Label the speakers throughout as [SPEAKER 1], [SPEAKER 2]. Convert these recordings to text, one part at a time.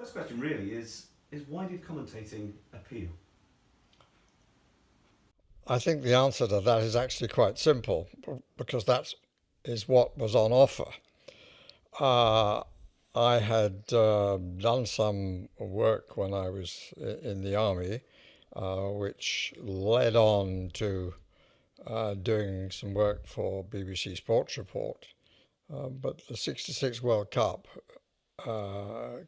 [SPEAKER 1] First question really is why did commentating appeal?
[SPEAKER 2] I think the answer to that is actually quite simple, because that is what was on offer. Uh, I had done some work when I was in the army, which led on to doing some work for BBC Sports Report. But the '66 World Cup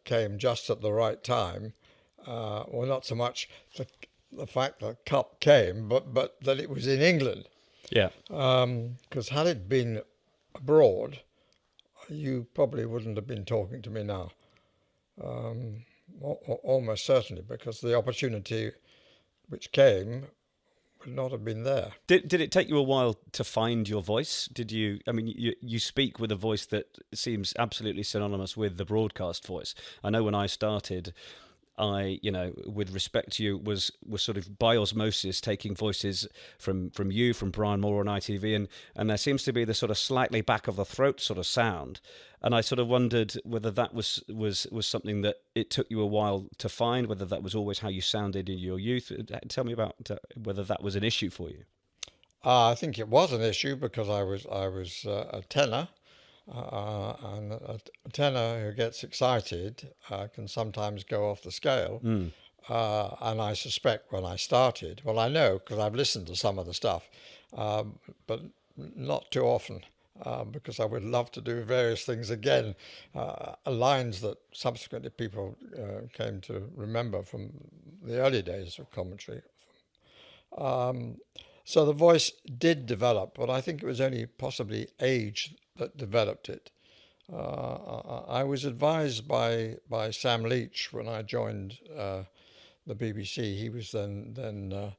[SPEAKER 2] came just at the right time. Well, not so much the fact that the cup came, but that it was in England.
[SPEAKER 3] Yeah.
[SPEAKER 2] Because had it been abroad, you probably wouldn't have been talking to me now. Almost certainly, because the opportunity which came would not have been there.
[SPEAKER 3] Did it take you a while to find your voice? Did you? I mean, you speak with a voice that seems absolutely synonymous with the broadcast voice. I know when I started, with respect to you, was sort of by osmosis taking voices from you, from Brian Moore on ITV, and there seems to be this sort of slightly back of the throat sort of sound. And I sort of wondered whether that was something that it took you a while to find, whether that was always how you sounded in your youth. Tell me about whether that was an issue for you.
[SPEAKER 2] I think it was an issue because I was a tenor, and a tenor who gets excited can sometimes go off the scale. And I suspect when I started, well, I know because I've listened to some of the stuff, but not too often. Because I would love to do various things again, lines that subsequently people came to remember from the early days of commentary. So the voice did develop, but I think it was only possibly age that developed it. I was advised by Sam Leach when I joined the BBC. He was then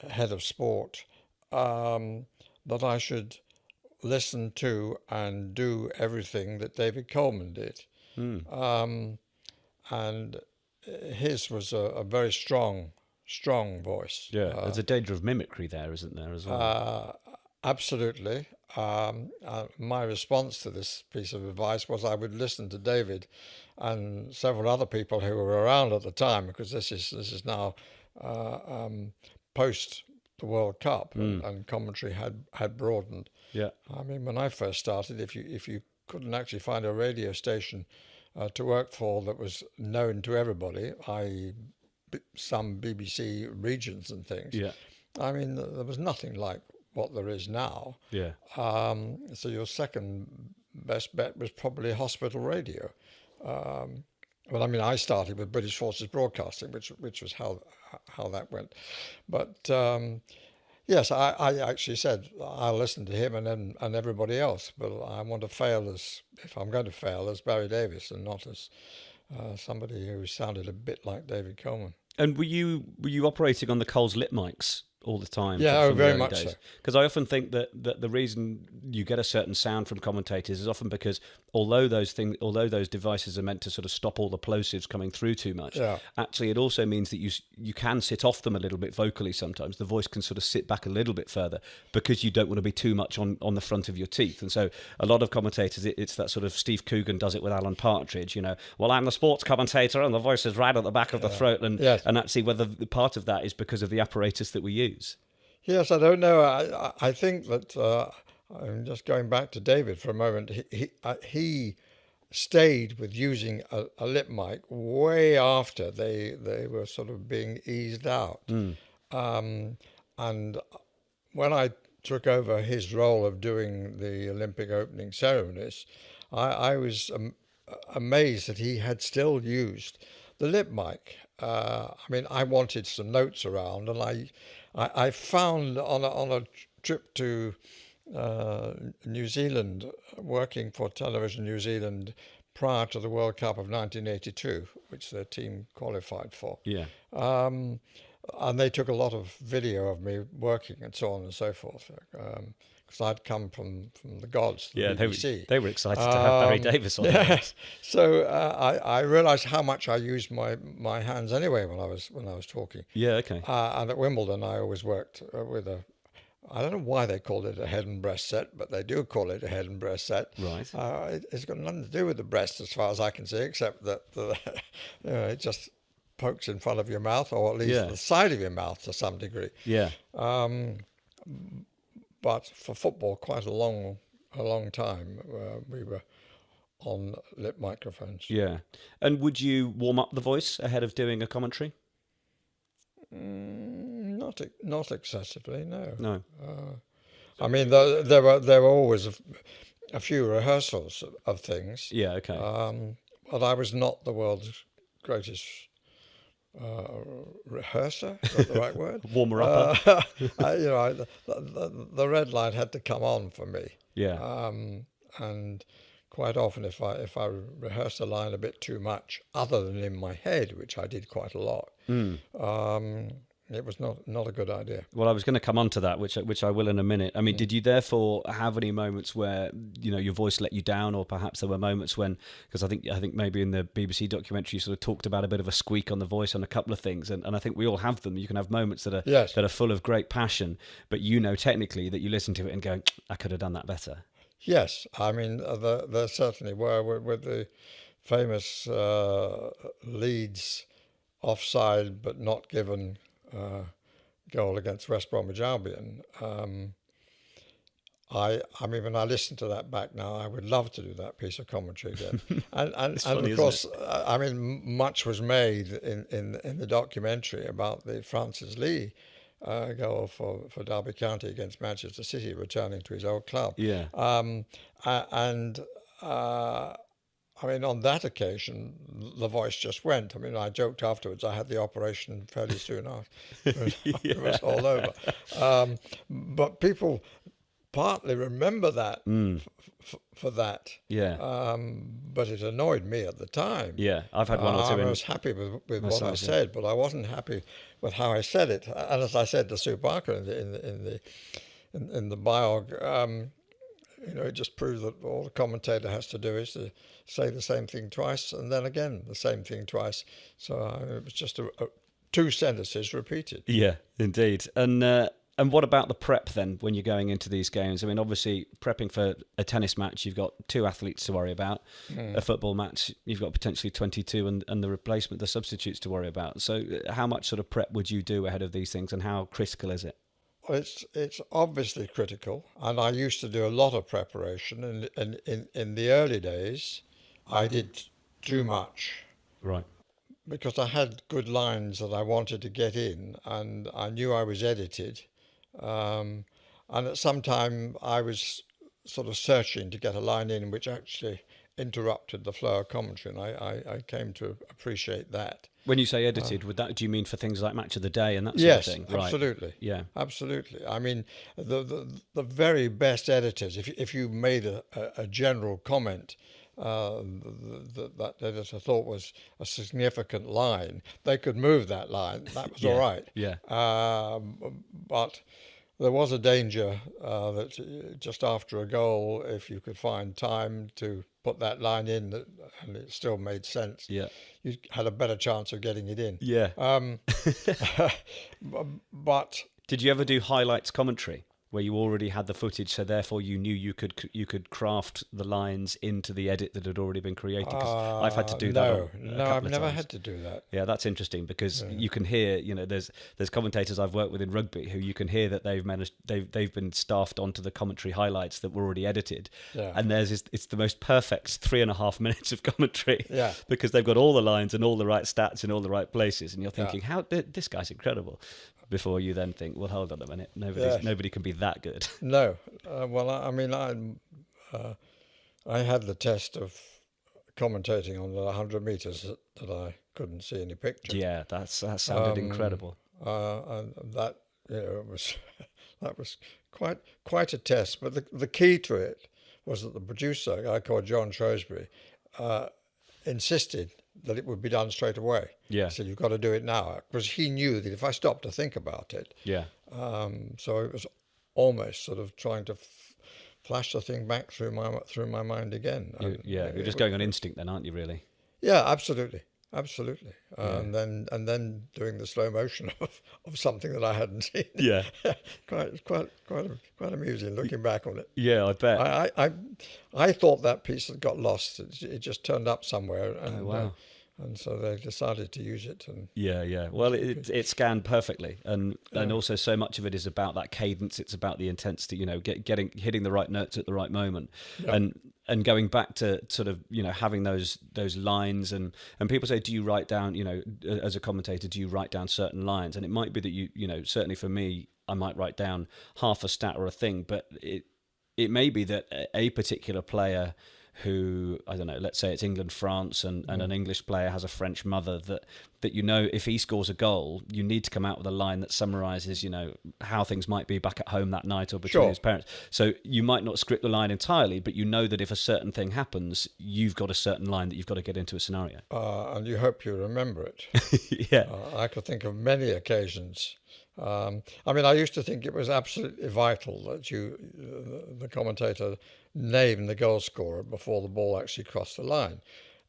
[SPEAKER 2] head of sport, that I should listen to and do everything that David Coleman did. And his was a very strong voice.
[SPEAKER 3] Yeah, there's a danger of mimicry there, isn't there, as well?
[SPEAKER 2] Absolutely. My response to this piece of advice was I would listen to David and several other people who were around at the time, because this is now post the World Cup, and commentary had broadened.
[SPEAKER 3] Yeah.
[SPEAKER 2] I mean, when I first started, if you couldn't actually find a radio station to work for that was known to everybody, i.e. some BBC regions and things.
[SPEAKER 3] Yeah.
[SPEAKER 2] I mean, there was nothing like what there is now.
[SPEAKER 3] Yeah.
[SPEAKER 2] So your second best bet was probably hospital radio. Well, I mean, I started with British Forces Broadcasting, which was how that went. But yes, I actually said I'll listen to him and everybody else, but I want to fail if I'm going to fail, as Barry Davies and not as somebody who sounded a bit like David Coleman.
[SPEAKER 3] And were you operating on the Coles lip mics all the time?
[SPEAKER 2] Yeah, very much so.
[SPEAKER 3] Because I often think that the reason you get a certain sound from commentators is often because although those devices are meant to sort of stop all the plosives coming through too much, actually it also means that you can sit off them a little bit vocally sometimes. The voice can sort of sit back a little bit further because you don't want to be too much on the front of your teeth. And so a lot of commentators, it's that sort of Steve Coogan does it with Alan Partridge, well, I'm the sports commentator and the voice is right at the back of the throat. And actually whether part of that is because of the apparatus that we use.
[SPEAKER 2] Yes, I don't know. I think that I'm just going back to David for a moment. He stayed with using a lip mic way after they were sort of being eased out. And when I took over his role of doing the Olympic opening ceremonies, I was amazed that he had still used the lip mic. I mean, I wanted some notes around, and I found on a trip to New Zealand, working for Television New Zealand prior to the World Cup of 1982, which their team qualified for.
[SPEAKER 3] Yeah.
[SPEAKER 2] And they took a lot of video of me working and so on and so forth, because I'd come from the gods, the BBC.
[SPEAKER 3] They were excited to have Barry Davies on.
[SPEAKER 2] Yes. So I realised how much I used my hands anyway when I was talking.
[SPEAKER 3] Yeah. Okay.
[SPEAKER 2] And at Wimbledon, I always worked with I don't know why they call it a head and breast set, but they do call it a head and breast set.
[SPEAKER 3] Right.
[SPEAKER 2] It's got nothing to do with the breast as far as I can see, except that it just pokes in front of your mouth, or at least the side of your mouth to some degree.
[SPEAKER 3] Yeah.
[SPEAKER 2] But for football, quite a long time, we were on lip microphones.
[SPEAKER 3] Yeah. And would you warm up the voice ahead of doing a commentary?
[SPEAKER 2] Not excessively, no.
[SPEAKER 3] No.
[SPEAKER 2] I mean, there were always a few rehearsals of things.
[SPEAKER 3] Yeah. Okay.
[SPEAKER 2] But I was not the world's greatest rehearser. Is that the right word?
[SPEAKER 3] Warmer upper.
[SPEAKER 2] The red line had to come on for me.
[SPEAKER 3] Yeah.
[SPEAKER 2] And quite often, if I rehearsed a line a bit too much, other than in my head, which I did quite a lot, it was not a good idea.
[SPEAKER 3] Well, I was going to come on to that, which I will in a minute. I mean, did you therefore have any moments where your voice let you down, or perhaps there were moments when, because I think maybe in the BBC documentary you sort of talked about a bit of a squeak on the voice on a couple of things, and I think we all have them. You can have moments that are full of great passion, but technically that you listen to it and go, I could have done that better.
[SPEAKER 2] Yes, I mean there certainly were with the famous Leeds offside but not given goal against West Bromwich Albion. I mean, when I listen to that back now, I would love to do that piece of commentary again. And
[SPEAKER 3] funny,
[SPEAKER 2] of course, I mean, much was made in the documentary about the Francis Lee goal for Derby County against Manchester City, returning to his old club.
[SPEAKER 3] Yeah.
[SPEAKER 2] I mean, on that occasion, the voice just went. I mean, I joked afterwards I had the operation fairly soon after. It was all over. But people partly remember that for that.
[SPEAKER 3] Yeah.
[SPEAKER 2] But it annoyed me at the time.
[SPEAKER 3] Yeah, I've had one or two.
[SPEAKER 2] I was happy with what I said, but I wasn't happy with how I said it. And as I said to Sue Barker in the biog, it just proves that all the commentator has to do is to say the same thing twice, and then again the same thing twice. So it was just two sentences repeated.
[SPEAKER 3] Yeah, indeed. And what about the prep then when you're going into these games? I mean, obviously, prepping for a tennis match, you've got 2 athletes to worry about. A football match, you've got potentially 22 and the replacement, the substitutes to worry about. So how much sort of prep would you do ahead of these things, and how critical is it?
[SPEAKER 2] It's obviously critical, and I used to do a lot of preparation. And in the early days, I did too much.
[SPEAKER 3] Right.
[SPEAKER 2] Because I had good lines that I wanted to get in, and I knew I was edited. And at some time I was sort of searching to get a line in which actually interrupted the flow of commentary, and I came to appreciate that.
[SPEAKER 3] When you say edited, do you mean for things like Match of the Day and that sort of thing?
[SPEAKER 2] Yes, absolutely.
[SPEAKER 3] Right. Yeah,
[SPEAKER 2] absolutely. I mean, the very best editors, if you made a general comment that editor thought was a significant line, they could move that line. That was all right.
[SPEAKER 3] Yeah.
[SPEAKER 2] But there was a danger that just after a goal, if you could find time to put that line in and it still made sense, you had a better chance of getting it in.
[SPEAKER 3] Yeah.
[SPEAKER 2] But
[SPEAKER 3] did you ever do highlights commentary, where you already had the footage, so therefore you knew you could craft the lines into the edit that had already been created? 'Cause I've had to do that.
[SPEAKER 2] No, I've never had to do that.
[SPEAKER 3] Yeah, that's interesting, because you can hear, there's commentators I've worked with in rugby who you can hear that they've been staffed onto the commentary highlights that were already edited, and it's the most perfect 3.5 minutes of commentary, because they've got all the lines and all the right stats in all the right places, and you're thinking, how this guy's incredible. Before you then think, well, hold on a minute, nobody can be that good.
[SPEAKER 2] No, well, I mean, I had the test of commentating on the 100 meters that I couldn't see any picture.
[SPEAKER 3] Yeah, that sounded incredible.
[SPEAKER 2] And that that was quite a test. But the key to it was that the producer, a guy called John Shrewsbury, insisted that it would be done straight away.
[SPEAKER 3] Yeah.
[SPEAKER 2] He said, you've got to do it now, because he knew that if I stopped to think about it, so it was almost sort of trying to flash the thing back through my mind again.
[SPEAKER 3] You're just going on instinct then, aren't you, really?
[SPEAKER 2] Yeah, absolutely. and then doing the slow motion of something that I hadn't seen.
[SPEAKER 3] Yeah.
[SPEAKER 2] quite amusing looking back on it.
[SPEAKER 3] Yeah, I bet.
[SPEAKER 2] I thought that piece had got lost. It just turned up somewhere, and
[SPEAKER 3] Oh, wow.
[SPEAKER 2] and so they decided to use it. And
[SPEAKER 3] Yeah. Well, it scanned perfectly, and also so much of it is about that cadence. It's about the intensity. Hitting the right notes at the right moment, and going back to sort of having those lines, and people say, do you write down, as a commentator, do you write down certain lines? And it might be that you certainly for me, I might write down half a stat or a thing, but it may be that a particular player who, I don't know, let's say it's England, France, and an English player has a French mother, that if he scores a goal, you need to come out with a line that summarises, how things might be back at home that night or between his parents. So you might not script the line entirely, but you know that if a certain thing happens, you've got a certain line that you've got to get into a scenario.
[SPEAKER 2] And you hope you remember it.
[SPEAKER 3] Yeah.
[SPEAKER 2] I could think of many occasions. I used to think it was absolutely vital that the commentator, name the goal scorer before the ball actually crossed the line.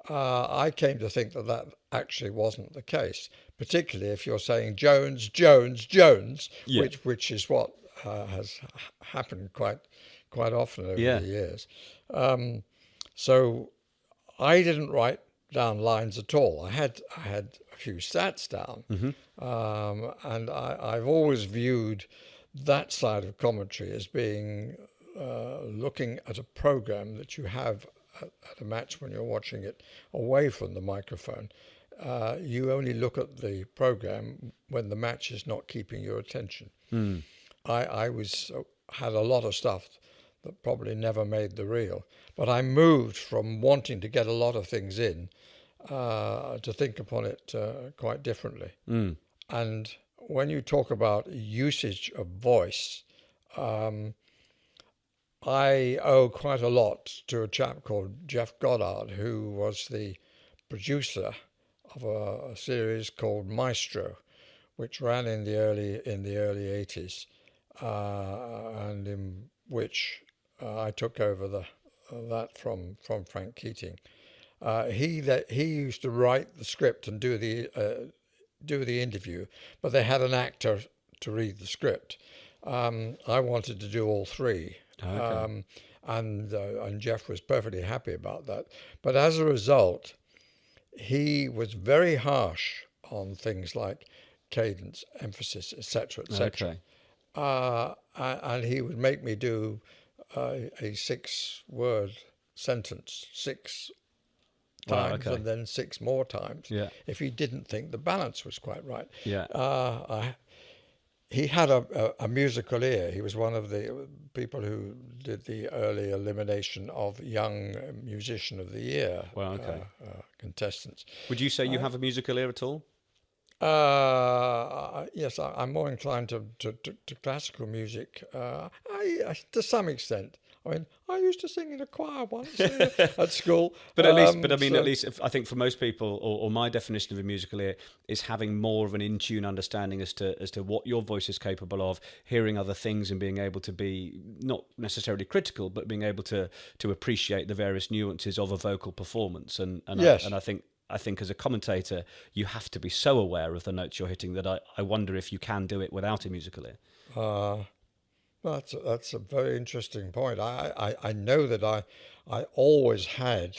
[SPEAKER 2] I came to think that actually wasn't the case, particularly if you're saying Jones, Jones, Jones, which is what has happened quite often over the years. So I didn't write down lines at all. I had a few stats down, and I've always viewed that side of commentary as being looking at a program that you have at a match when you're watching it away from the microphone. You only look at the program when the match is not keeping your attention. I had a lot of stuff that probably never made the reel, but I moved from wanting to get a lot of things in to think upon it quite differently. And when you talk about usage of voice, I owe quite a lot to a chap called Jeff Goddard, who was the producer of a series called Maestro, which ran in the early 80s, and in which I took over that from Frank Keating. He used to write the script and do the interview, but they had an actor to read the script. I wanted to do all three.
[SPEAKER 3] Okay.
[SPEAKER 2] And Jeff was perfectly happy about that. But as a result, he was very harsh on things like cadence, emphasis, etc., etc.
[SPEAKER 3] Okay.
[SPEAKER 2] And he would make me do a 6-word sentence 6 times, and then 6 more times, if he didn't think the balance was quite right. He had a musical ear. He was one of the people who did the early elimination of Young Musician of the Year contestants.
[SPEAKER 3] Would you say you have a musical ear at all?
[SPEAKER 2] Yes, I'm more inclined to classical music. To some extent. I used to sing in a choir once at school.
[SPEAKER 3] But at least, at least, I think for most people, or my definition of a musical ear is having more of an in-tune understanding as to what your voice is capable of, hearing other things, and being able to be not necessarily critical, but being able to appreciate the various nuances of a vocal performance. And
[SPEAKER 2] yes.
[SPEAKER 3] I think as a commentator, you have to be so aware of the notes you're hitting that I wonder if you can do it without a musical ear.
[SPEAKER 2] That's a very interesting point. I know that I always had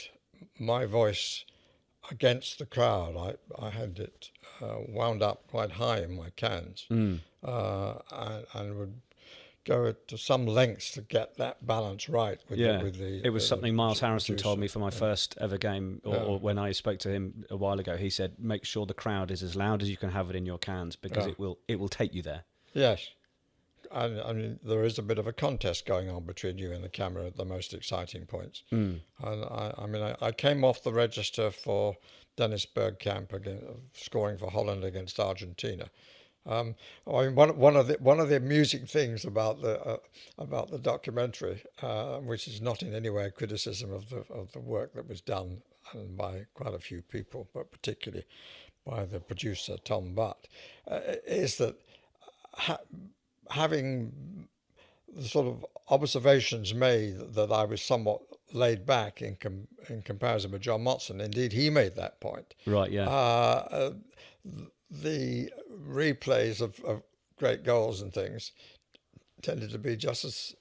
[SPEAKER 2] my voice against the crowd. I had it wound up quite high in my cans, and would go to some lengths to get that balance right.
[SPEAKER 3] It was something Miles Harrison told me for my first ever game, or when I spoke to him a while ago. He said, make sure the crowd is as loud as you can have it in your cans, because it will take you there.
[SPEAKER 2] Yes. And there is a bit of a contest going on between you and the camera at the most exciting points. And I came off the register for Dennis Bergkamp scoring for Holland against Argentina. One of the amusing things about the documentary, which is not in any way a criticism of the work that was done by quite a few people, but particularly by the producer Tom Butt, is that having the sort of observations made that I was somewhat laid back in comparison with John Motson. Indeed, he made that point.
[SPEAKER 3] Right, yeah.
[SPEAKER 2] The replays of great goals and things tended to be just as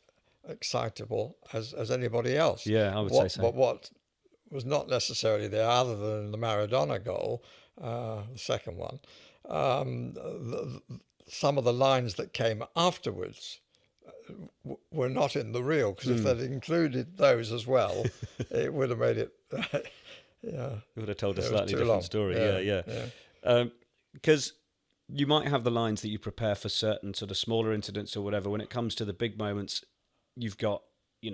[SPEAKER 2] excitable as anybody else.
[SPEAKER 3] Yeah, I would say so.
[SPEAKER 2] But what was not necessarily there, other than the Maradona goal, the second one, some of the lines that came afterwards were not in the reel, because if they'd included those as well, it would have made it. Yeah,
[SPEAKER 3] It would have told a
[SPEAKER 2] it was
[SPEAKER 3] slightly
[SPEAKER 2] too
[SPEAKER 3] different
[SPEAKER 2] long.
[SPEAKER 3] story.
[SPEAKER 2] Yeah.
[SPEAKER 3] Because you might have the lines that you prepare for certain sort of smaller incidents or whatever. When it comes to the big moments, you've got,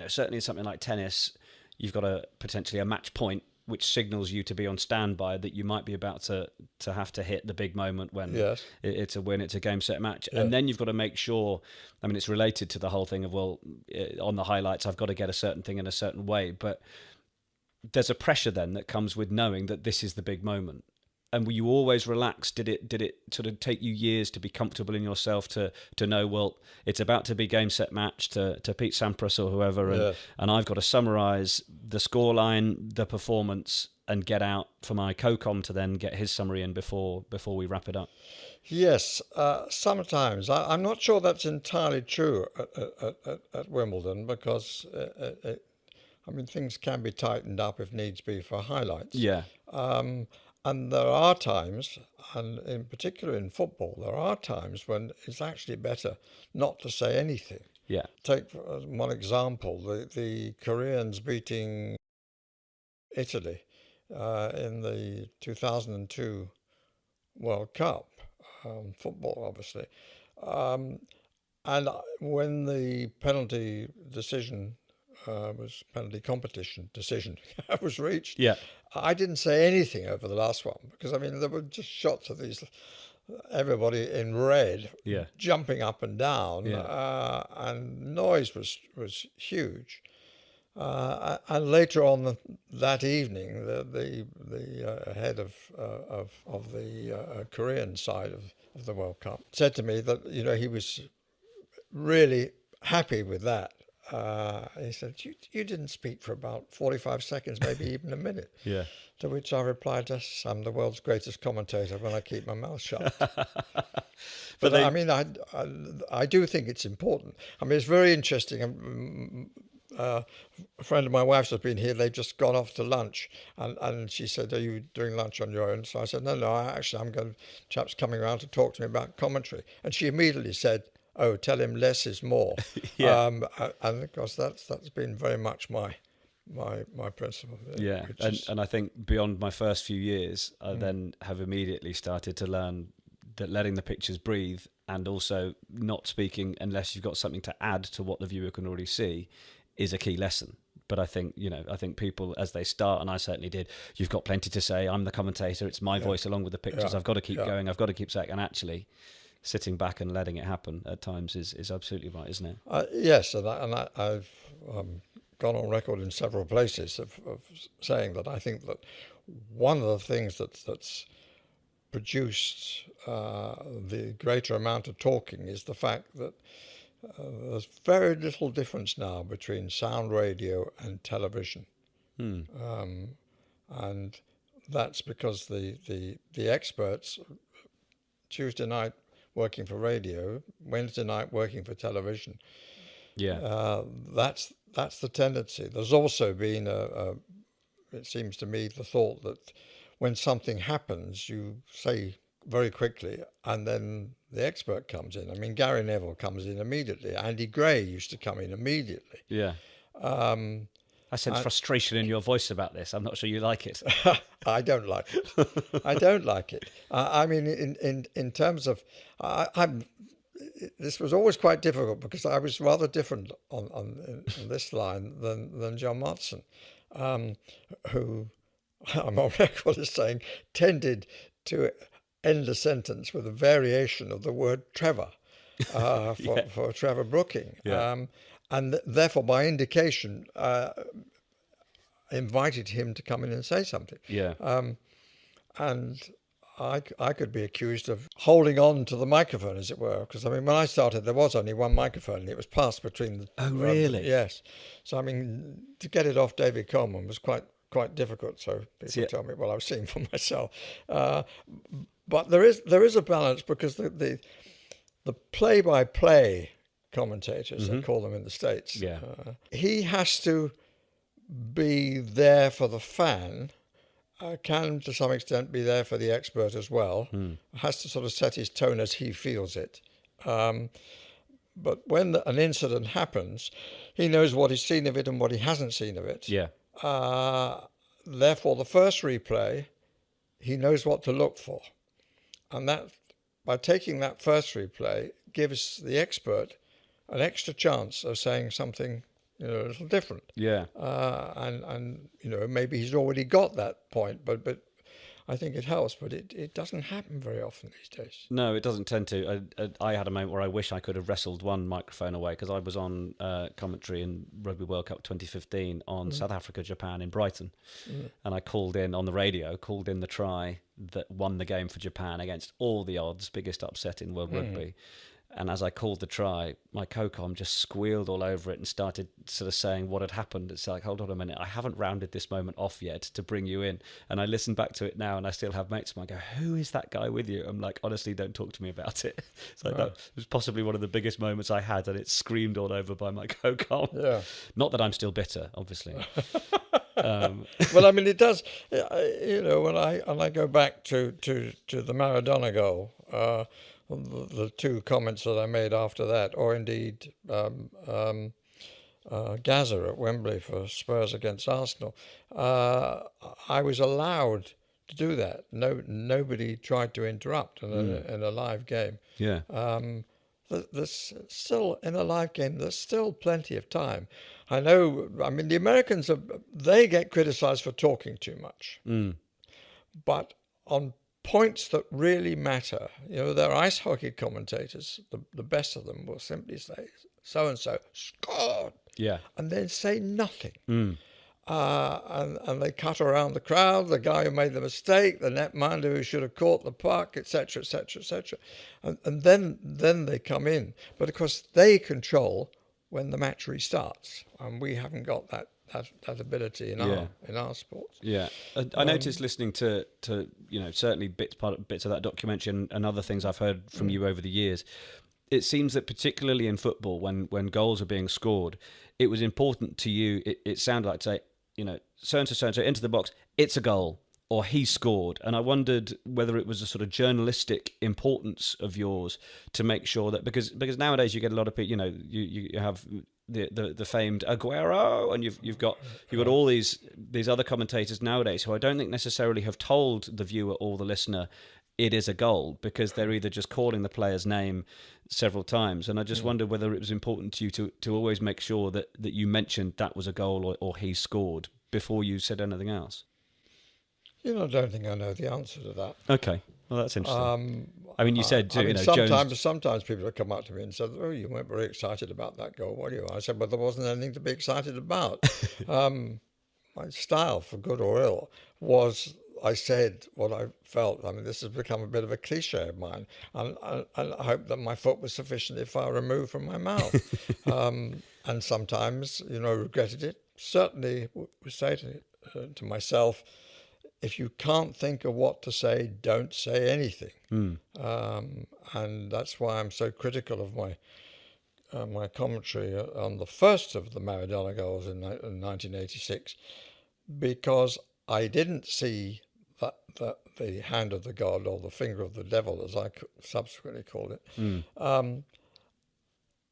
[SPEAKER 3] certainly in something like tennis, you've got potentially a match point which signals you to be on standby, that you might be about to have to hit the big moment when
[SPEAKER 2] Yes.
[SPEAKER 3] it's a win, it's a game, set, match.
[SPEAKER 2] Yeah.
[SPEAKER 3] And then you've got to make sure, I mean, it's related to the whole thing of, on the highlights, I've got to get a certain thing in a certain way. But there's a pressure then that comes with knowing that this is the big moment. And were you always relaxed? Did it sort of take you years to be comfortable in yourself to know, well, it's about to be game, set, match to Pete Sampras or whoever, and I've got to summarise the scoreline, the performance, and get out for my co-com to then get his summary in before we wrap it up?
[SPEAKER 2] Yes, sometimes. I'm not sure that's entirely true at Wimbledon, because things can be tightened up if needs be for highlights.
[SPEAKER 3] Yeah.
[SPEAKER 2] And there are times, and in particular in football, there are times when it's actually better not to say anything.
[SPEAKER 3] Yeah.
[SPEAKER 2] Take one example, the Koreans beating Italy in the 2002 World Cup, football obviously. And when the penalty competition decision was reached,
[SPEAKER 3] Yeah.
[SPEAKER 2] I didn't say anything over the last one, because there were just shots of everybody in red, jumping up and down, and noise was huge. And later on that evening, the head of the Korean side of the World Cup said to me that he was really happy with that. He said, you didn't speak for about 45 seconds, maybe even a minute.
[SPEAKER 3] Yeah.
[SPEAKER 2] To which I replied, yes, I'm the world's greatest commentator when I keep my mouth shut. But I do think it's important. It's very interesting. A friend of my wife's has been here. They've just gone off to lunch, and she said, "Are you doing lunch on your own?" So I said, "No, chap's coming around to talk to me about commentary." And she immediately said, "Oh, tell him less is more."
[SPEAKER 3] Yeah.
[SPEAKER 2] And of course that's been very much my principle.
[SPEAKER 3] Yeah, and I think beyond my first few years, I then have immediately started to learn that letting the pictures breathe, and also not speaking unless you've got something to add to what the viewer can already see, is a key lesson. But I think people, as they start, and I certainly did, you've got plenty to say. I'm the commentator. It's my voice along with the pictures. I've got to keep going. I've got to keep saying. And actually, sitting back and letting it happen at times is absolutely right, isn't it?
[SPEAKER 2] Yes, and I've gone on record in several places of saying that I think that one of the things that's produced the greater amount of talking is the fact that there's very little difference now between sound radio and television. And that's because the experts, Tuesday night working for radio, Wednesday night working for television.
[SPEAKER 3] Yeah.
[SPEAKER 2] That's the tendency. There's also been it seems to me, the thought that when something happens, you say very quickly, and then the expert comes in. Gary Neville comes in immediately. Andy Gray used to come in immediately.
[SPEAKER 3] Yeah. I sense frustration in your voice about this. I'm not sure you like it.
[SPEAKER 2] I don't like it. I don't like it. In terms of, this was always quite difficult, because I was rather different on this line than John Motson, who I'm on record as saying tended to end a sentence with a variation of the word Trevor for Trevor Brooking.
[SPEAKER 3] Yeah.
[SPEAKER 2] And therefore, by indication, invited him to come in and say something.
[SPEAKER 3] Yeah.
[SPEAKER 2] And I could be accused of holding on to the microphone, as it were, because I mean, when I started, there was only one microphone, and it was passed between the.
[SPEAKER 3] Oh, really?
[SPEAKER 2] Yes. So I mean, to get it off David Coleman was quite difficult. So people tell me, well, I was seeing for myself. But there is a balance, because the play-by-play commentators, they call them in the States, he has to be there for the fan, can to some extent be there for the expert as well, has to sort of set his tone as he feels it. But when an incident happens, he knows what he's seen of it and what he hasn't seen of it.
[SPEAKER 3] Yeah.
[SPEAKER 2] Therefore, the first replay, he knows what to look for. And that, by taking that first replay, gives the expert an extra chance of saying something, a little different.
[SPEAKER 3] Yeah.
[SPEAKER 2] And maybe he's already got that point, but I think it helps. But it doesn't happen very often these days.
[SPEAKER 3] No, it doesn't tend to. I had a moment where I wish I could have wrestled one microphone away, because I was on commentary in Rugby World Cup 2015 on South Africa, Japan in Brighton. And I called in on the radio, called in the try that won the game for Japan against all the odds, biggest upset in world rugby. And as I called the try, my co-com just squealed all over it and started sort of saying what had happened. It's like, hold on a minute, I haven't rounded this moment off yet to bring you in. And I listen back to it now, and I still have mates of mine go, who is that guy with you? I'm like, honestly, don't talk to me about it. So that was possibly one of the biggest moments I had, and it's screamed all over by my co-com. Yeah. Not that I'm still bitter, obviously.
[SPEAKER 2] Well, I mean, it does. When I go back to the Maradona goal, the two comments that I made after that, or indeed Gaza at Wembley for Spurs against Arsenal, I was allowed to do that. Nobody tried to interrupt in a live game.
[SPEAKER 3] Yeah.
[SPEAKER 2] There's still, in a live game, there's still plenty of time. I know, I mean, the Americans, they get criticised for talking too much. But on points that really matter, their ice hockey commentators, the best of them, will simply say, so-and-so scored, and then say nothing. And they cut around the crowd, the guy who made the mistake, the netminder who should have caught the puck, etc., etc., etc. And then they come in. But of course, they control when the match restarts, and we haven't got that ability in our sports.
[SPEAKER 3] Yeah, I noticed listening to certainly bits of that documentary and other things I've heard from you over the years. It seems that particularly in football, when goals are being scored, it was important to you. It sounded like to say, so and so into the box, it's a goal, or he scored. And I wondered whether it was a sort of journalistic importance of yours to make sure that, because nowadays you get a lot of people, you have the famed Aguero, and you've got all these other commentators nowadays who I don't think necessarily have told the viewer or the listener it is a goal, because they're either just calling the player's name several times. And I just wondered whether it was important to you to always make sure that you mentioned that was a goal or he scored before you said anything else.
[SPEAKER 2] I don't think I know the answer to that.
[SPEAKER 3] Okay. Well, that's interesting. I mean, you said,
[SPEAKER 2] sometimes people have come up to me and said, "Oh, you weren't very excited about that goal, were you?" I said, "Well, there wasn't anything to be excited about." My style, for good or ill, was I said what I felt. I mean, this has become a bit of a cliche of mine, and I hope that my foot was sufficiently far removed from my mouth. And sometimes, regretted it. Certainly would say to myself, if you can't think of what to say, don't say anything. And that's why I'm so critical of my commentary on the first of the Maradona goals in 1986, because I didn't see the hand of the god, or the finger of the devil, as I subsequently called it.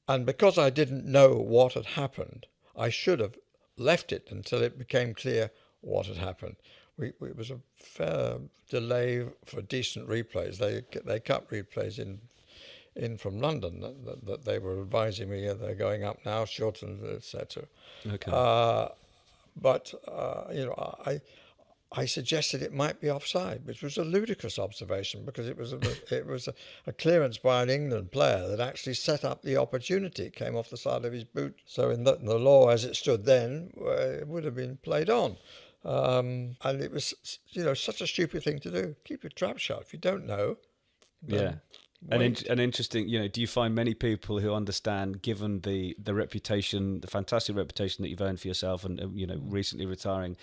[SPEAKER 2] And because I didn't know what had happened, I should have left it until it became clear what had happened. It was a fair delay for decent replays. They cut replays in from London that they were advising me they're going up now, shortened, etc.
[SPEAKER 3] Okay.
[SPEAKER 2] But I suggested it might be offside, which was a ludicrous observation, because it was a clearance by an England player that actually set up the opportunity. It came off the side of his boot. So in the law as it stood then, it would have been played on. And it was, such a stupid thing to do. Keep your trap shut. If you don't know, then wait.
[SPEAKER 3] And interesting, do you find many people who understand, given the reputation, the fantastic reputation that you've earned for yourself, and recently retiring,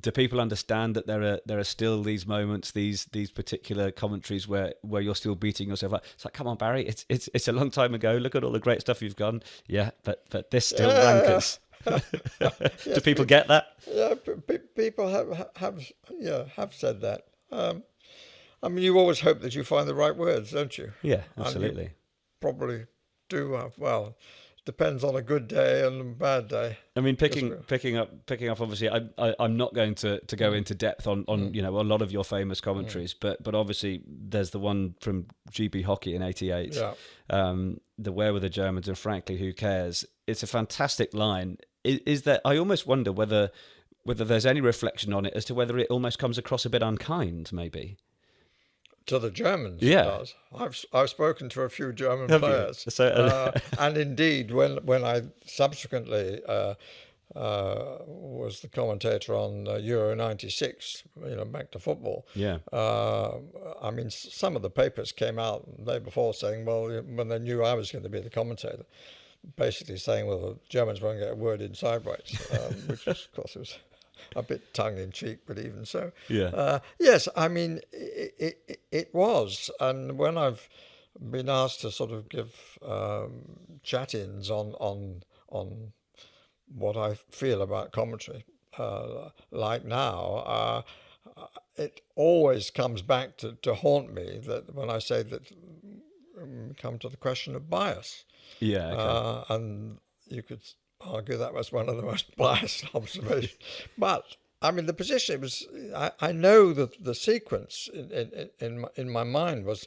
[SPEAKER 3] do people understand that there are still these moments, these particular commentaries where you're still beating yourself up? It's like, come on, Barry, it's a long time ago. Look at all the great stuff you've done. Yeah, but this still rankers. Do people get that?
[SPEAKER 2] Yeah, people have said that. You always hope that you find the right words, don't you?
[SPEAKER 3] Yeah, absolutely.
[SPEAKER 2] And you probably do. Well, depends on a good day and a bad day.
[SPEAKER 3] I mean, picking up. Obviously, I'm not going to go into depth on a lot of your famous commentaries, but obviously there's the one from GB Hockey in '88.
[SPEAKER 2] Yeah.
[SPEAKER 3] The Where Were the Germans, and frankly, who cares? It's a fantastic line. Is that I almost wonder whether there's any reflection on it as to whether it almost comes across a bit unkind, maybe.
[SPEAKER 2] To the Germans,
[SPEAKER 3] yeah.
[SPEAKER 2] It does. I've spoken to a few German players, and indeed, when I subsequently was the commentator on Euro '96, back to football.
[SPEAKER 3] Yeah.
[SPEAKER 2] Some of the papers came out the day before saying, well, when they knew I was going to be the commentator, basically saying, well, the Germans won't get a word in sideways, which was, of course, was a bit tongue-in-cheek, but even so.
[SPEAKER 3] Yeah.
[SPEAKER 2] Yes, it was. And when I've been asked to sort of give chat-ins on what I feel about commentary, like now, it always comes back to haunt me that when I say that come to the question of bias.
[SPEAKER 3] Yeah. Okay.
[SPEAKER 2] And you could argue that was one of the most biased observations. But the position, it was. I know that the sequence in my mind was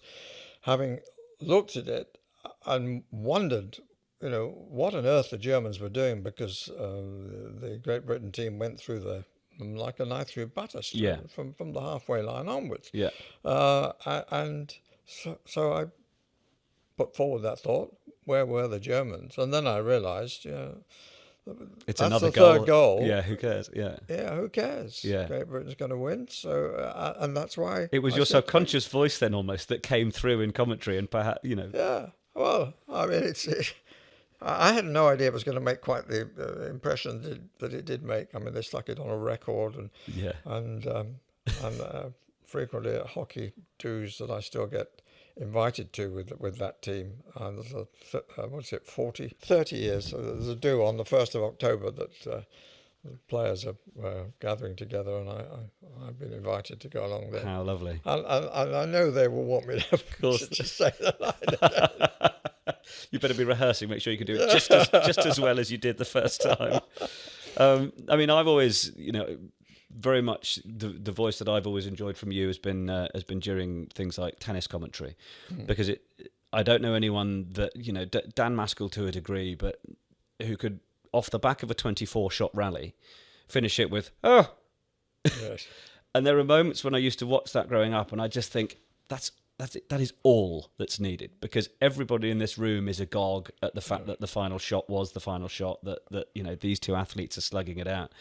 [SPEAKER 2] having looked at it and wondered, what on earth the Germans were doing, because the Great Britain team went through like a knife through butter, from the halfway line onwards.
[SPEAKER 3] Yeah.
[SPEAKER 2] And so I put forward that thought, where were the Germans? And then I realised,
[SPEAKER 3] it's
[SPEAKER 2] that's
[SPEAKER 3] another
[SPEAKER 2] the third goal.
[SPEAKER 3] Yeah, who cares? Yeah.
[SPEAKER 2] Yeah, who cares?
[SPEAKER 3] Yeah.
[SPEAKER 2] Great Britain's going to win. So, and that's why...
[SPEAKER 3] It was your subconscious voice then almost that came through in commentary, and perhaps,
[SPEAKER 2] Yeah, well, I had no idea it was going to make quite the impression that it did make. They stuck it on a record, and frequently at hockey dues that I still get invited to with that team. There's 30 years. So there's a do on the 1st of October that the players are gathering together, and I've been invited to go along there.
[SPEAKER 3] How lovely.
[SPEAKER 2] And I know they will want me to say that line.
[SPEAKER 3] You better be rehearsing, make sure you can do it just as well as you did the first time. I've always, very much the voice that I've always enjoyed from you has been during things like tennis commentary, because I don't know anyone that Dan Maskell to a degree, but who could, off the back of a 24-shot rally, finish it with oh.
[SPEAKER 2] Yes.
[SPEAKER 3] And there are moments when I used to watch that growing up, and I just think that's it. That is all that's needed, because everybody in this room is agog at the fact that the final shot was the final shot, that these two athletes are slugging it out,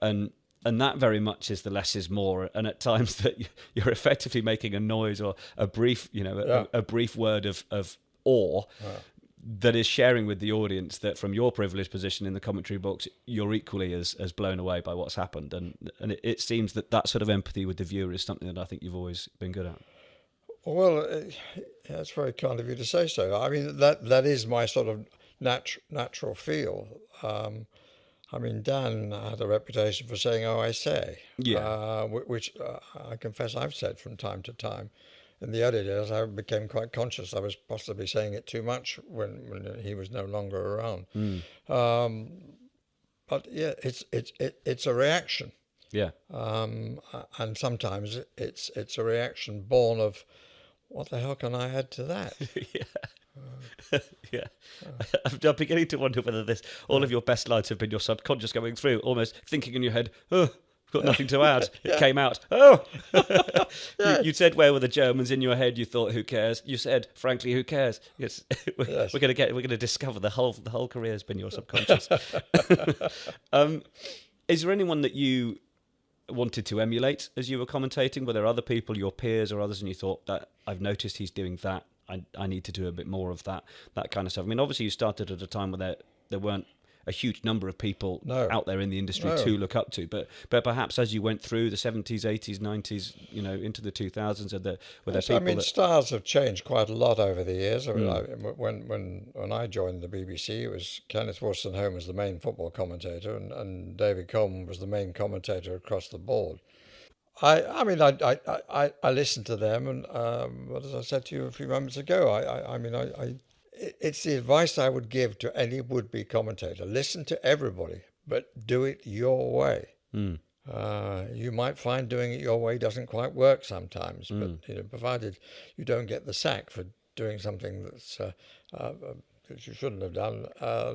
[SPEAKER 3] and that very much is the less is more, and at times that you're effectively making a noise or a brief a brief word of awe that is sharing with the audience that from your privileged position in the commentary box you're equally as blown away by what's happened, and it seems that sort of empathy with the viewer is something that I think you've always been good at.
[SPEAKER 2] Well, it's very kind of you to say so. That is my sort of natural feel. Dan had a reputation for saying, "Oh, I say," which I confess I've said from time to time. In the early days, I became quite conscious I was possibly saying it too much when he was no longer around. But yeah, it's a reaction.
[SPEAKER 3] Yeah.
[SPEAKER 2] And sometimes it's a reaction born of, what the hell can I add to that?
[SPEAKER 3] Yeah. I'm beginning to wonder whether all of your best lines have been your subconscious going through, almost thinking in your head, oh, I've got nothing to add. It came out. Oh! You said, where were the Germans? In your head, you thought, who cares? You said, frankly, who cares? Yes. We're going to discover the whole career has been your subconscious. Is there anyone that you wanted to emulate as you were commentating? Were there other people, your peers or others, and you thought that I've noticed he's doing that, I need to do a bit more of that kind of stuff? I mean, obviously you started at a time where there weren't a huge number of people out there in the industry to look up to, but perhaps as you went through the 70s, 80s, 90s, into the 2000s, were there people?
[SPEAKER 2] I mean, stars have changed quite a lot over the years. I mean, when I joined the BBC, it was Kenneth Wolstenholme was the main football commentator, and David Coleman was the main commentator across the board. I mean, I listened to them, and as I said to you a few moments ago, it's the advice I would give to any would-be commentator. Listen to everybody, but do it your way. You might find doing it your way doesn't quite work sometimes, but provided you don't get the sack for doing something that you shouldn't have done,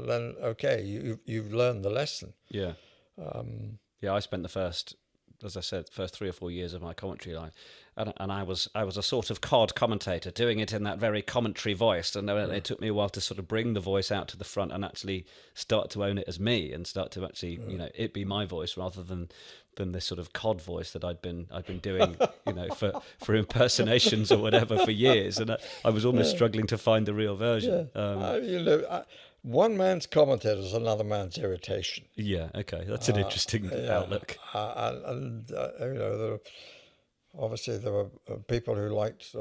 [SPEAKER 2] then okay, you've learned the lesson.
[SPEAKER 3] Yeah. I spent the first 3 or 4 years of my commentary life, and I was a sort of cod commentator, doing it in that very commentary voice, and it took me a while to sort of bring the voice out to the front and actually start to own it as me, and start to actually it be my voice rather than this sort of cod voice that I'd been doing for impersonations or whatever for years, and I was almost struggling to find the real version.
[SPEAKER 2] One man's commentator is another man's irritation.
[SPEAKER 3] Yeah, okay, that's an interesting outlook.
[SPEAKER 2] Obviously there were people who liked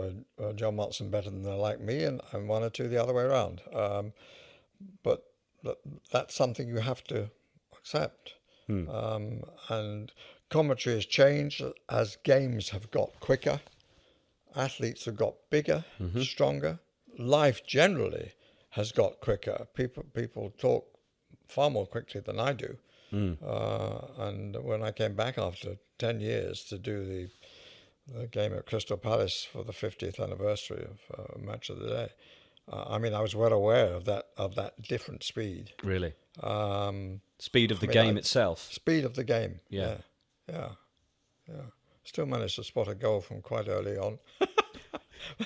[SPEAKER 2] John Motson better than they liked me, and one or two the other way around. But that's something you have to accept. And commentary has changed as games have got quicker, athletes have got bigger, stronger. Life generally has got quicker. People talk far more quickly than I do. And when I came back after 10 years to do the game at Crystal Palace for the 50th anniversary of Match of the Day, I was well aware of that different speed.
[SPEAKER 3] Really? Speed of the game itself?
[SPEAKER 2] Speed of the game,
[SPEAKER 3] yeah.
[SPEAKER 2] Still managed to spot a goal from quite early on.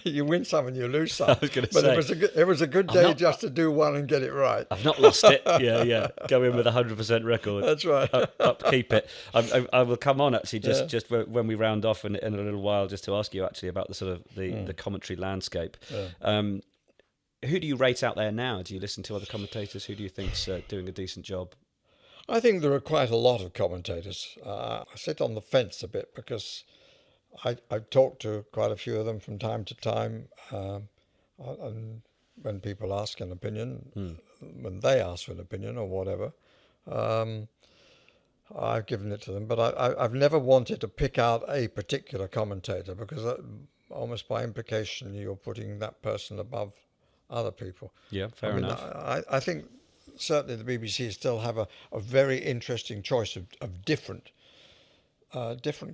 [SPEAKER 2] You win some and you lose some.
[SPEAKER 3] I was going to say,
[SPEAKER 2] it was a good day just to do one and get it right.
[SPEAKER 3] I've not lost it. Yeah. Go in with 100% record.
[SPEAKER 2] That's right.
[SPEAKER 3] Upkeep it. I will come on actually just when we round off in a little while, just to ask you actually about the sort of the commentary landscape. Who do you rate out there now? Do you listen to other commentators? Who do you think's doing a decent job?
[SPEAKER 2] I think there are quite a lot of commentators. I sit on the fence a bit because I've talked to quite a few of them from time to time, and when people ask an opinion, when they ask for an opinion or whatever, I've given it to them. But I've never wanted to pick out a particular commentator because almost by implication you're putting that person above other people.
[SPEAKER 3] Yeah, fair enough.
[SPEAKER 2] I think certainly the BBC still have a very interesting choice of different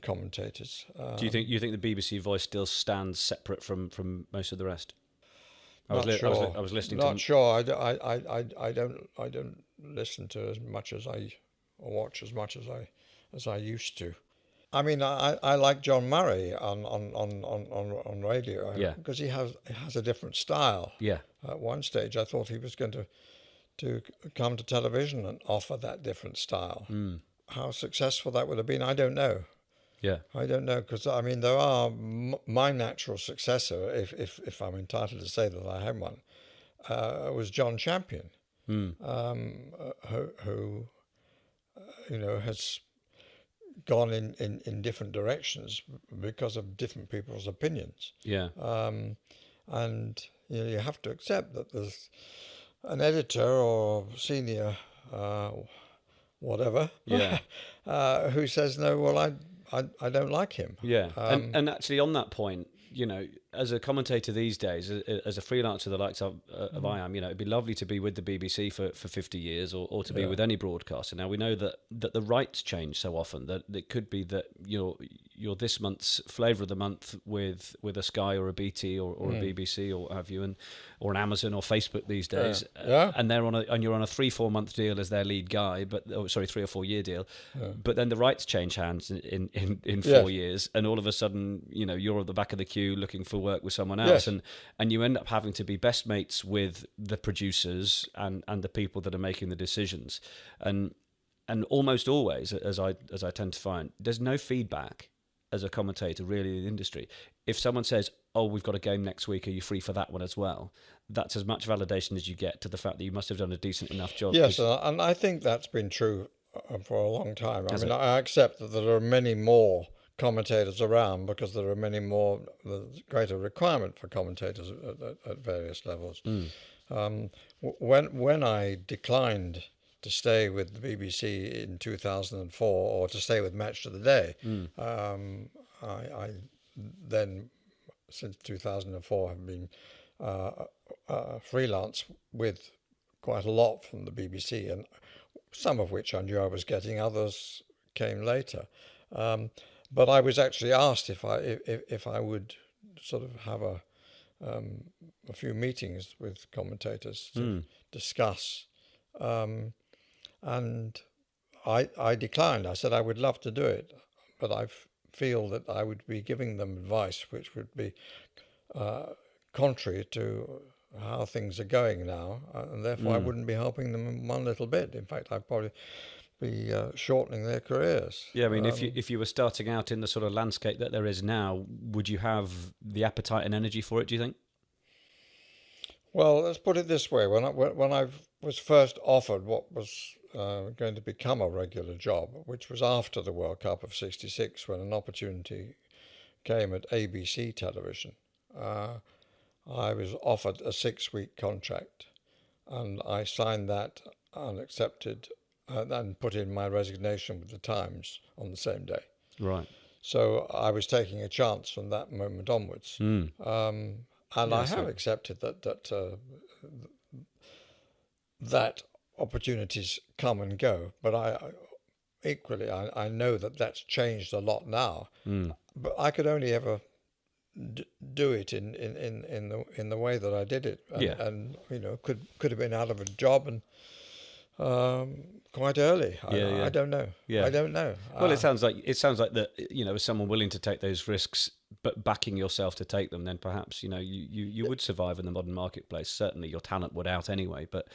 [SPEAKER 2] commentators.
[SPEAKER 3] Do you think the BBC voice still stands separate from most of the rest? I was listening.
[SPEAKER 2] Not sure. I don't listen to as much as I watch as much as I used to. I mean, I like John Murray on radio because he has a different style.
[SPEAKER 3] Yeah.
[SPEAKER 2] At one stage, I thought he was going to come to television and offer that different style. How successful that would have been, I don't know.
[SPEAKER 3] Yeah,
[SPEAKER 2] I don't know, because I mean there are my natural successor, if I'm entitled to say that I had one, was John Champion, who has gone in different directions because of different people's opinions.
[SPEAKER 3] Yeah,
[SPEAKER 2] and you have to accept that there's an editor or senior whatever, who says no. Well, I don't like him.
[SPEAKER 3] Yeah, and actually on that point, as a commentator these days, as a freelancer the likes of I am, it'd be lovely to be with the BBC for 50 years or to be with any broadcaster. Now we know that the rights change so often that it could be that you're this month's flavour of the month with a Sky or a BT or a BBC or what have you, or an Amazon or Facebook these days, and you're on a 3-4 month deal as their lead guy, 3 or 4 year deal, but then the rights change hands in 4 years, and all of a sudden you're at the back of the queue looking for work with someone else, and you end up having to be best mates with the producers and the people that are making the decisions, and and almost always, as I tend to find, there's no feedback as a commentator really in the industry. If someone says, "Oh, we've got a game next week, are you free for that one as well?" That's as much validation as you get to the fact that you must have done a decent enough job.
[SPEAKER 2] Yes, and I think that's been true for a long time. I
[SPEAKER 3] Has
[SPEAKER 2] mean,
[SPEAKER 3] it?
[SPEAKER 2] I accept that there are many more commentators around because there are many more, there's greater requirement for commentators at various levels. When I declined to stay with the BBC in 2004 or to stay with Match of the Day, I then, since 2004, have been freelance with quite a lot from the BBC, and some of which I knew I was getting, others came later. But I was actually asked if I would sort of have a few meetings with commentators to discuss, and I declined. I said I would love to do it, but I feel that I would be giving them advice which would be contrary to how things are going now, and therefore I wouldn't be helping them one little bit. In fact, I'd probably be shortening their careers.
[SPEAKER 3] Yeah, I mean, if you were starting out in the sort of landscape that there is now, would you have the appetite and energy for it, do you think?
[SPEAKER 2] Well, let's put it this way: when I was first offered what was going to become a regular job, which was after the World Cup of '66, when an opportunity came at ABC television, I was offered a 6-week contract, and I signed that and accepted, and put in my resignation with the Times on the same day.
[SPEAKER 3] Right.
[SPEAKER 2] So I was taking a chance from that moment onwards, and I have accepted that opportunities come and go. But I know that that's changed a lot now. But I could only ever do it in the way that I did it, and could have been out of a job and quite early. I don't know. I don't know.
[SPEAKER 3] Well, it sounds like that. As someone willing to take those risks, but backing yourself to take them, then perhaps you would survive in the modern marketplace. Certainly, your talent would out anyway. But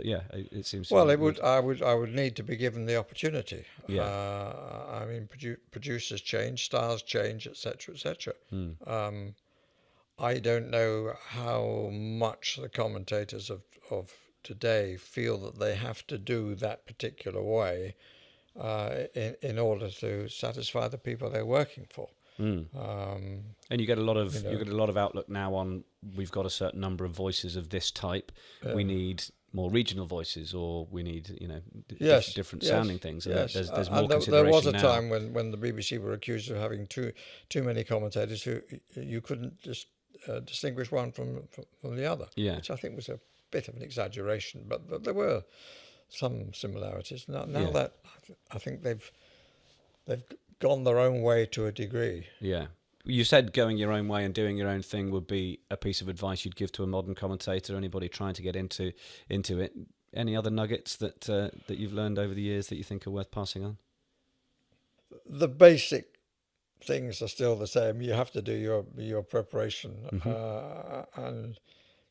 [SPEAKER 3] yeah, it seems.
[SPEAKER 2] Well, it would. I would need to be given the opportunity.
[SPEAKER 3] Yeah.
[SPEAKER 2] I mean, producers change, styles change, etc., etc. I don't know how much the commentators of today feel that they have to do that particular way in order to satisfy the people they're working for.
[SPEAKER 3] And you get a lot of outlook now on, we've got a certain number of voices of this type. We need more regional voices, or we need different sounding things. And there's more consideration
[SPEAKER 2] there was a
[SPEAKER 3] now.
[SPEAKER 2] time when the BBC were accused of having too many commentators who you couldn't just distinguish one from the other.
[SPEAKER 3] Yeah.
[SPEAKER 2] Which I think was a bit of an exaggeration, but there were some similarities. Now that I think they've gone their own way to a degree.
[SPEAKER 3] Yeah. You said going your own way and doing your own thing would be a piece of advice you'd give to a modern commentator, anybody trying to get into it. Any other nuggets that you've learned over the years that you think are worth passing on?
[SPEAKER 2] The basic things are still the same. You have to do your preparation, and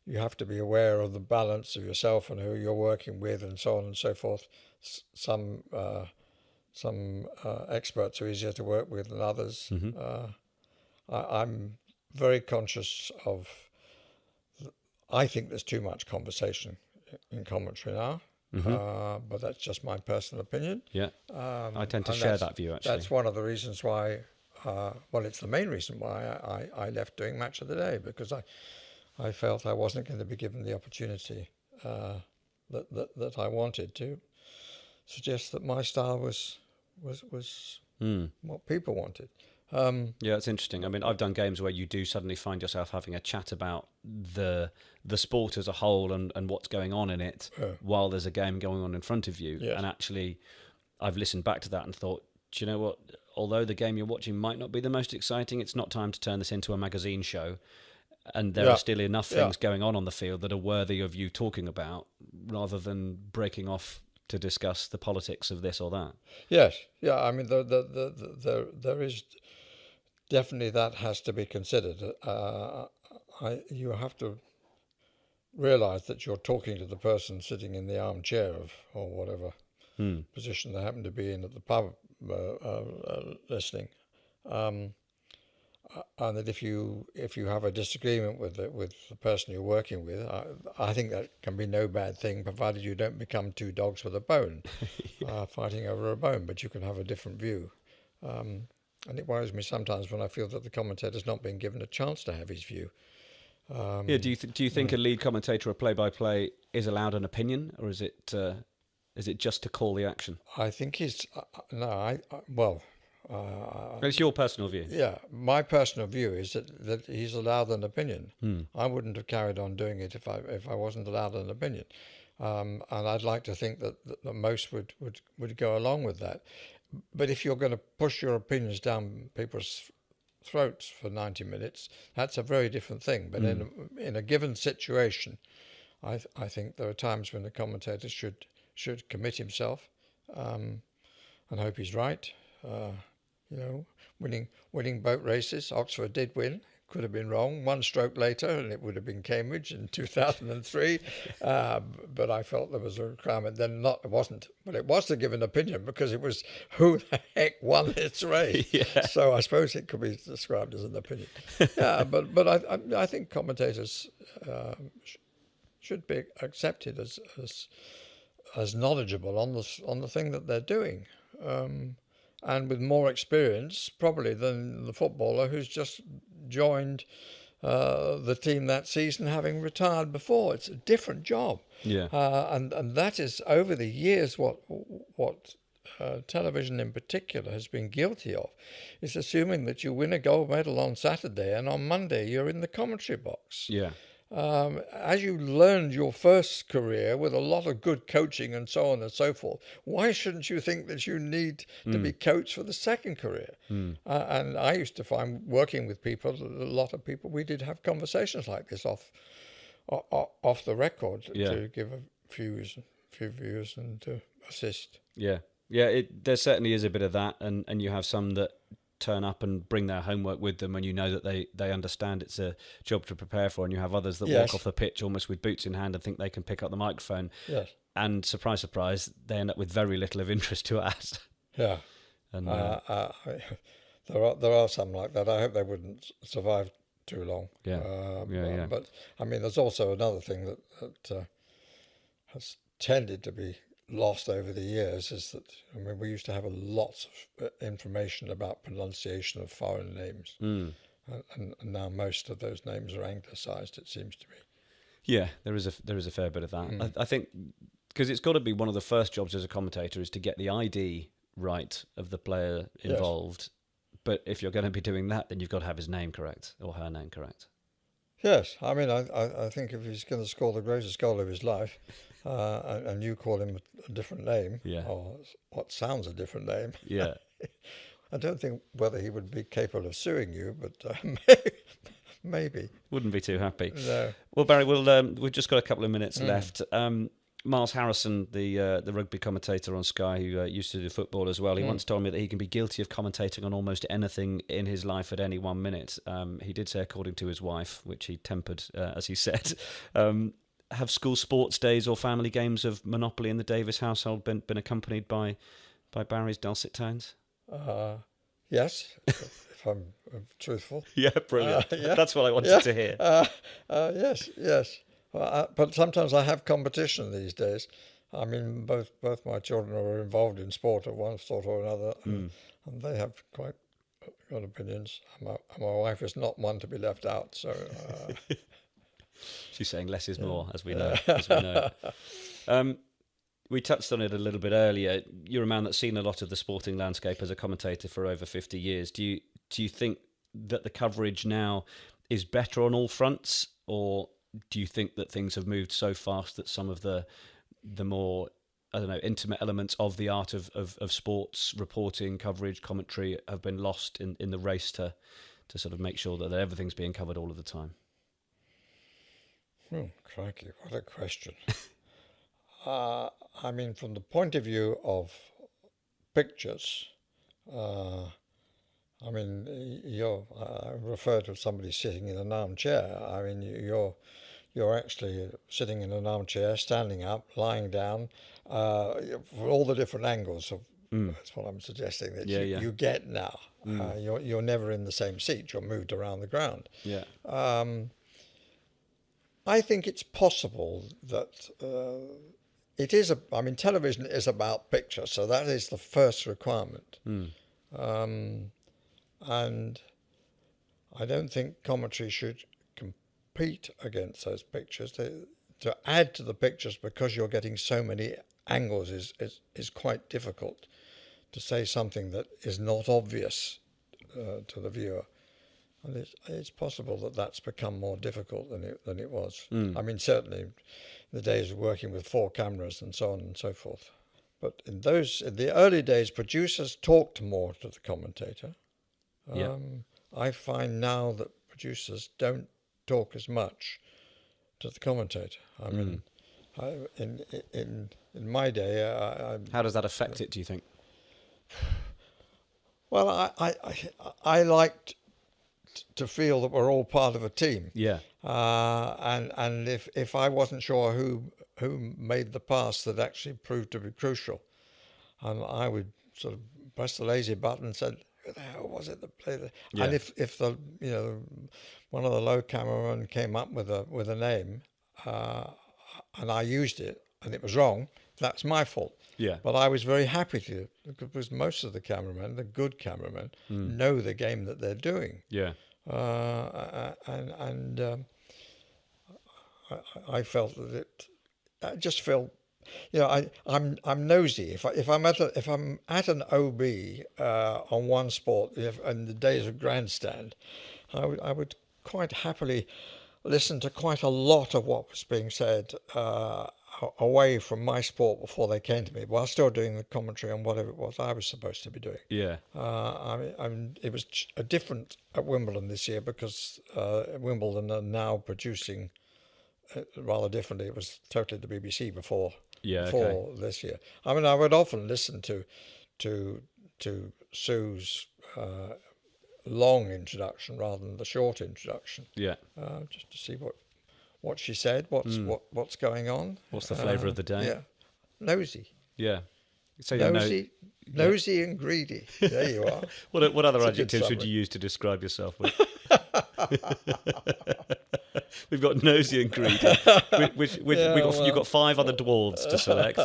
[SPEAKER 2] you have to be aware of the balance of yourself and who you're working with, and so on and so forth. Some experts are easier to work with than others. I'm very conscious of. I think there's too much conversation in commentary now, but that's just my personal opinion.
[SPEAKER 3] Yeah, I tend to share that view, actually.
[SPEAKER 2] That's one of the reasons why. It's the main reason why I left doing Match of the Day, because I felt I wasn't going to be given the opportunity that I wanted to suggest that my style was what people wanted.
[SPEAKER 3] Yeah, it's interesting. I mean, I've done games where you do suddenly find yourself having a chat about the sport as a whole and what's going on in it while there's a game going on in front of you.
[SPEAKER 2] Yes.
[SPEAKER 3] And actually, I've listened back to that and thought, do you know what? Although the game you're watching might not be the most exciting, it's not time to turn this into a magazine show. And there are still enough things going on the field that are worthy of you talking about, rather than breaking off to discuss the politics of this or that.
[SPEAKER 2] Yes, yeah. I mean, there is definitely that has to be considered. You have to realise that you're talking to the person sitting in the armchair or whatever position they happen to be in at the pub listening. And that if you have a disagreement with the person you're working with, I think that can be no bad thing, provided you don't become two dogs with a bone, fighting over a bone. But you can have a different view, and it worries me sometimes when I feel that the commentator's not being given a chance to have his view.
[SPEAKER 3] Do you think a lead commentator or play-by-play is allowed an opinion, or is it just to call the action?
[SPEAKER 2] I think he's
[SPEAKER 3] It's your personal view.
[SPEAKER 2] Yeah, my personal view is that he's allowed an opinion. I wouldn't have carried on doing it if I wasn't allowed an opinion, and I'd like to think that most would go along with that. But if you're going to push your opinions down people's throats for 90 minutes, that's a very different thing. But in a given situation, I think there are times when the commentator should commit himself, and hope he's right. Winning boat races. Oxford did win. Could have been wrong. One stroke later, and it would have been Cambridge in 2003. But I felt there was a requirement. Then it wasn't. But it was to give an opinion because it was who the heck won this race.
[SPEAKER 3] Yeah.
[SPEAKER 2] So I suppose it could be described as an opinion. Yeah, but I think commentators should be accepted as knowledgeable on the thing that they're doing. And with more experience, probably, than the footballer who's just joined the team that season, having retired before. It's a different job.
[SPEAKER 3] Yeah.
[SPEAKER 2] And that is, over the years, what television in particular has been guilty of, is assuming that you win a gold medal on Saturday and on Monday you're in the commentary box.
[SPEAKER 3] Yeah.
[SPEAKER 2] As you learned your first career with a lot of good coaching and so on and so forth, why shouldn't you think that you need to be coached for the second career? And I used to find, working with people, a lot of people, we did have conversations like this off the record to give a few views and to assist.
[SPEAKER 3] Yeah. There certainly is a bit of that, and you have some that turn up and bring their homework with them, and you know that they understand it's a job to prepare for, and you have others that walk off the pitch almost with boots in hand and think they can pick up the microphone.
[SPEAKER 2] Yes.
[SPEAKER 3] And surprise, surprise, they end up with very little of interest to add.
[SPEAKER 2] Yeah.
[SPEAKER 3] And
[SPEAKER 2] there are some like that. I hope they wouldn't survive too long.
[SPEAKER 3] Yeah.
[SPEAKER 2] But I mean, there's also another thing that has tended to be lost over the years, is that, I mean, we used to have lots of information about pronunciation of foreign names, and now most of those names are anglicised, it seems to me.
[SPEAKER 3] Yeah, there is a fair bit of that. I think because it's got to be one of the first jobs as a commentator is to get the ID right of the player involved. Yes. But if you're going to be doing that, then you've got to have his name correct or her name correct.
[SPEAKER 2] Yes, I mean, I think if he's going to score the greatest goal of his life, and you call him a different name, or what sounds a different name, I don't think whether he would be capable of suing you, but maybe.
[SPEAKER 3] Wouldn't be too happy.
[SPEAKER 2] No.
[SPEAKER 3] Well, Barry, we've just got a couple of minutes left. Miles Harrison, the rugby commentator on Sky, who used to do football as well, he once told me that he can be guilty of commentating on almost anything in his life at any 1 minute. He did say, according to his wife, which he tempered, as he said, have school sports days or family games of Monopoly in the Davies household been accompanied by Barry's dulcet tones?
[SPEAKER 2] Yes, if I'm truthful.
[SPEAKER 3] Yeah, brilliant. That's what I wanted to hear.
[SPEAKER 2] Yes. But sometimes I have competition these days. I mean, both my children are involved in sport of one sort or another, and they have quite good opinions. My wife is not one to be left out, so...
[SPEAKER 3] She's saying less is more, as we know. We touched on it a little bit earlier. You're a man that's seen a lot of the sporting landscape as a commentator for over 50 years. Do you think that the coverage now is better on all fronts, or do you think that things have moved so fast that some of the more, I don't know, intimate elements of the art of sports reporting, coverage, commentary have been lost in the race to sort of make sure that everything's being covered all of the time?
[SPEAKER 2] Crikey, what a question. I mean, from the point of view of pictures, I mean, I refer to somebody sitting in an armchair. I mean, you're actually sitting in an armchair, standing up, lying down, for all the different angles of. That's what I'm suggesting that you get now. You're never in the same seat. You're moved around the ground.
[SPEAKER 3] Yeah.
[SPEAKER 2] I think it's possible that it is. I mean, television is about picture, so that is the first requirement. And I don't think commentary should compete against those pictures. To add to the pictures because you're getting so many angles is quite difficult. To say something that is not obvious to the viewer, and it's possible that that's become more difficult than it was. I mean, certainly in the days of working with 4 cameras and so on and so forth. But in the early days, producers talked more to the commentator. I find now that producers don't talk as much to the commentator. I mean, in my day,
[SPEAKER 3] How does that affect it, do you think?
[SPEAKER 2] Well, I liked to feel that we're all part of a team.
[SPEAKER 3] Yeah.
[SPEAKER 2] And if I wasn't sure who made the pass that actually proved to be crucial, I would sort of press the lazy button and said, who the hell was it that played it?
[SPEAKER 3] Yeah.
[SPEAKER 2] And if the one of the low cameramen came up with a name, and I used it and it was wrong, that's my fault.
[SPEAKER 3] Yeah.
[SPEAKER 2] But I was very happy to, because most of the cameramen, the good cameramen, know the game that they're doing.
[SPEAKER 3] Yeah.
[SPEAKER 2] I felt that I just felt, I'm nosy. If I'm at an OB on one sport, in the days of grandstand, I would quite happily listen to quite a lot of what was being said away from my sport before they came to me, while still doing the commentary on whatever it was I was supposed to be doing.
[SPEAKER 3] Yeah.
[SPEAKER 2] It was different at Wimbledon this year because Wimbledon are now producing rather differently. It was totally the BBC before this year. I mean, I would often listen to Sue's long introduction rather than the short introduction.
[SPEAKER 3] Yeah.
[SPEAKER 2] Just to see what she said, what's going on.
[SPEAKER 3] What's the flavour of the day?
[SPEAKER 2] Yeah. Nosy.
[SPEAKER 3] Yeah. So
[SPEAKER 2] Nosy and greedy. There you are.
[SPEAKER 3] What other
[SPEAKER 2] It's a good
[SPEAKER 3] adjectives would
[SPEAKER 2] summary.
[SPEAKER 3] you use to describe yourself with? We've got nosy and greedy. You've got 5 other dwarves to select.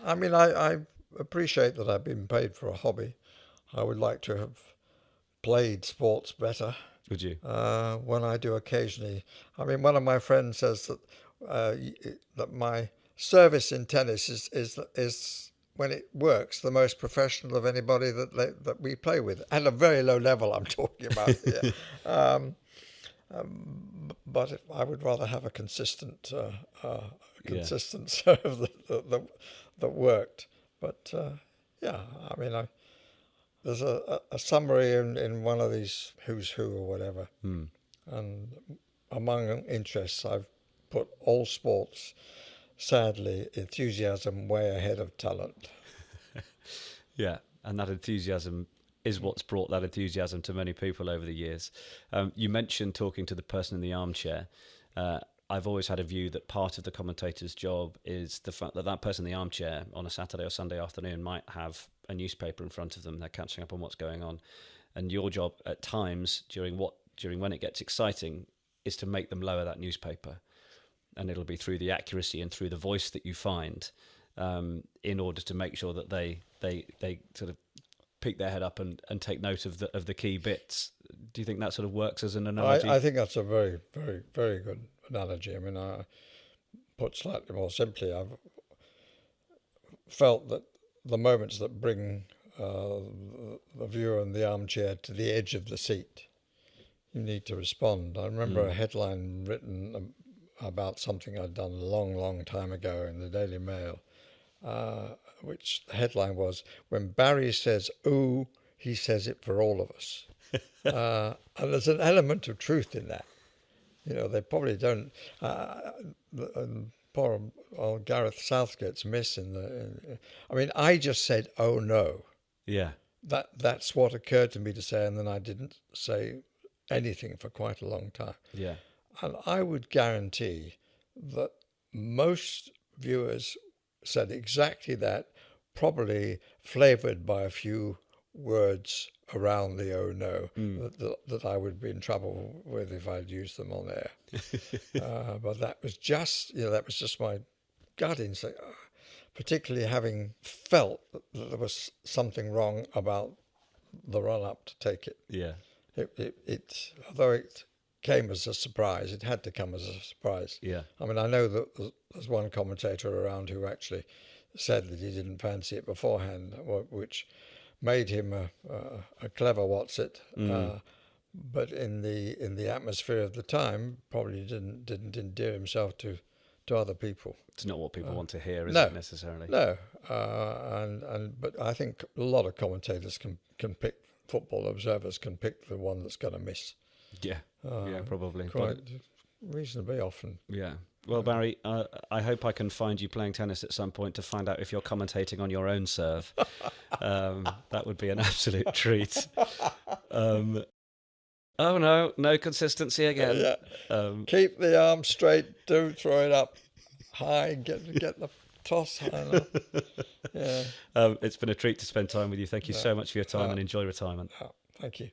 [SPEAKER 2] I mean, I appreciate that I've been paid for a hobby. I would like to have played sports better.
[SPEAKER 3] Would you?
[SPEAKER 2] When I do occasionally. I mean, one of my friends says that my service in tennis is when it works, the most professional of anybody that we play with, at a very low level. I'm talking about here. But I would rather have a consistent serve that worked. But I mean, there's a summary in one of these who's who or whatever, and among interests I've put all sports. Sadly, enthusiasm way ahead of talent.
[SPEAKER 3] Yeah, and that enthusiasm is what's brought that enthusiasm to many people over the years. You mentioned talking to the person in the armchair. I've always had a view that part of the commentator's job is the fact that person in the armchair on a Saturday or Sunday afternoon might have a newspaper in front of them. They're catching up on what's going on. And your job at times, during when it gets exciting, is to make them lower that newspaper. And it'll be through the accuracy and through the voice that you find, in order to make sure that they sort of peek their head up and take note of the key bits. Do you think that sort of works as an analogy?
[SPEAKER 2] I think that's a very, very, very good analogy. I mean, put slightly more simply, I've felt that the moments that bring the viewer in the armchair to the edge of the seat, you need to respond. I remember a headline written about something I'd done a long, long time ago in the Daily Mail, which the headline was, "When Barry says ooh, he says it for all of us." And there's an element of truth in that. They probably don't. Poor old Gareth Southgate's miss I mean, I just said, "Oh no."
[SPEAKER 3] Yeah.
[SPEAKER 2] That's what occurred to me to say, and then I didn't say anything for quite a long time.
[SPEAKER 3] Yeah.
[SPEAKER 2] And I would guarantee that most viewers said exactly that, probably flavoured by a few words around the "oh no" that I would be in trouble with if I'd used them on air. But that was just my gut instinct, particularly having felt that there was something wrong about the run-up to take it.
[SPEAKER 3] Yeah.
[SPEAKER 2] It although it came as a surprise, it had to come as a surprise.
[SPEAKER 3] Yeah.
[SPEAKER 2] I mean, I know that there's one commentator around who actually said that he didn't fancy it beforehand, which made him a clever what's-it. But in the atmosphere of the time, probably didn't endear himself to other people.
[SPEAKER 3] It's not what people want to hear, is
[SPEAKER 2] no,
[SPEAKER 3] it, necessarily?
[SPEAKER 2] No, but I think a lot of commentators can pick, football observers can pick the one that's going to miss.
[SPEAKER 3] Yeah, probably.
[SPEAKER 2] Quite reasonably often.
[SPEAKER 3] Yeah. Well, Barry, I hope I can find you playing tennis at some point to find out if you're commentating on your own serve. That would be an absolute treat. Oh no consistency again.
[SPEAKER 2] Yeah. Keep the arm straight. Don't throw it up high. Get the toss high enough. Yeah.
[SPEAKER 3] It's been a treat to spend time with you. Thank you so much for your time, and enjoy retirement.
[SPEAKER 2] Thank you.